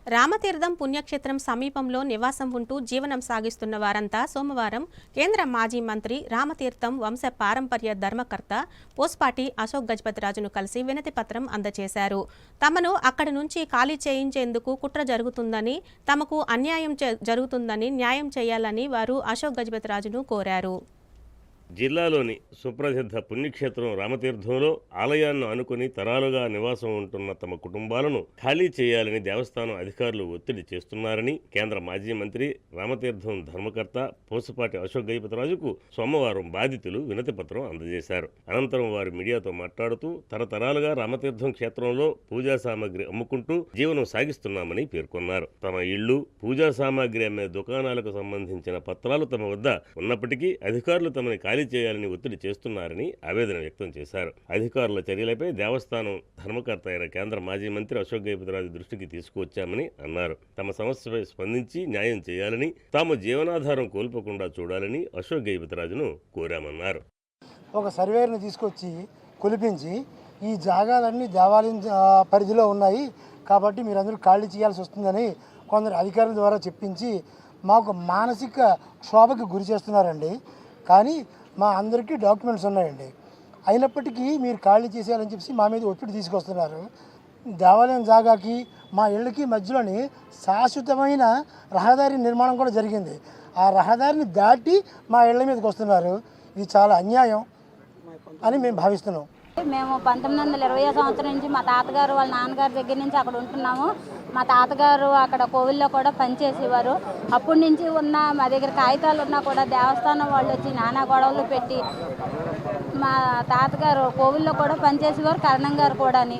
రామతీర్థం పుణ్యక్షేత్రం సమీపంలో నివాసం ఉంటూ జీవనం సాగిస్తున్న వారంతా సోమవారం కేంద్ర మాజీ మంత్రి రామతీర్థం వంశ పారంపర్య ధర్మకర్త పోస్పాటి అశోక్ గజపతిరాజును కలిసి వినతి పత్రం అందజేశారు. తమను అక్కడి నుంచి ఖాళీ చేయించేందుకు కుట్ర జరుగుతుందని, తమకు అన్యాయం జరుగుతుందని న్యాయం చేయాలని వారు అశోక్ గజపతిరాజును కోరారు. జిల్లాలోని సుప్రసిద్ధ పుణ్యక్షేత్రం రామతీర్థంలో ఆలయాన్ని ఆనుకుని తరాలుగా నివాసం ఉంటున్న తమ కుటుంబాలను ఖాళీ చేయాలని దేవస్థానం అధికారులు ఒత్తిడి చేస్తున్నారని కేంద్ర మాజీ మంత్రి రామతీర్థం ధర్మకర్త పోసుపాటి అశోక్ గజపతిరాజుకు సోమవారం బాధితులు వినతి పత్రం అందజేశారు. అనంతరం వారు మీడియాతో మాట్లాడుతూ తరతరాలుగా రామతీర్థం క్షేత్రంలో పూజా సామాగ్రి అమ్ముకుంటూ జీవనం సాగిస్తున్నామని పేర్కొన్నారు. తమ ఇళ్లు, పూజా సామాగ్రి అమ్మే దుకాణాలకు సంబంధించిన పత్రాలు తమ వద్ద ఉన్నప్పటికీ అధికారులు తమని ఖాళీ చేయాలని ఒత్తిడి చేస్తున్నారని ఆవేదన వ్యక్తం చేశారు. అధికారుల చర్యలపై దేవస్థానం ధర్మకర్త అయిన కేంద్ర మాజీ మంత్రి అశోక్ గజపతిరాజు దృష్టికి తీసుకువచ్చామని అన్నారు. తమ సమస్యపై స్పందించి న్యాయం చేయాలని, తాము జీవనాధారం కోల్పోకుండా చూడాలని అశోక్ గజపతిరాజును కోరామన్నారు. ఒక సర్వేర్ని తీసుకొచ్చి కొలిపించి ఈ జాగాలన్నీ దేవాలయం పరిధిలో ఉన్నాయి కాబట్టి మీరందరూ ఖాళీ చేయాల్సి వస్తుందని కొందరు అధికారుల ద్వారా చెప్పించి మాకు మానసిక క్షోభకి గురి చేస్తున్నారండి. కానీ మా అందరికీ డాక్యుమెంట్స్ ఉన్నాయండి. అయినప్పటికీ మీరు ఖాళీ చేసేయాలని చెప్పి మా మీద ఒత్తిడి తీసుకొస్తున్నారు. దేవాలయం జాగాకి మా ఇళ్ళకి మధ్యలోని శాశ్వతమైన రహదారి నిర్మాణం కూడా జరిగింది. ఆ రహదారిని దాటి మా ఇళ్ళ మీదకి వస్తున్నారు. ఇది చాలా అన్యాయం అని మేము భావిస్తున్నాం. మేము 1920 సంవత్సరం నుంచి మా తాతగారు వాళ్ళ నాన్నగారి దగ్గర నుంచి అక్కడ ఉంటున్నాము. మా తాతగారు అక్కడ కోవిల్లో కూడా పనిచేసేవారు. అప్పటి నుంచి ఉన్న మా దగ్గర కాగితాలు ఉన్నా కూడా దేవస్థానం వాళ్ళు వచ్చి నానా గొడవలు పెట్టి మా తాతగారు కోవిల్లో కూడా పనిచేసేవారు, కరణం గారు కూడాని.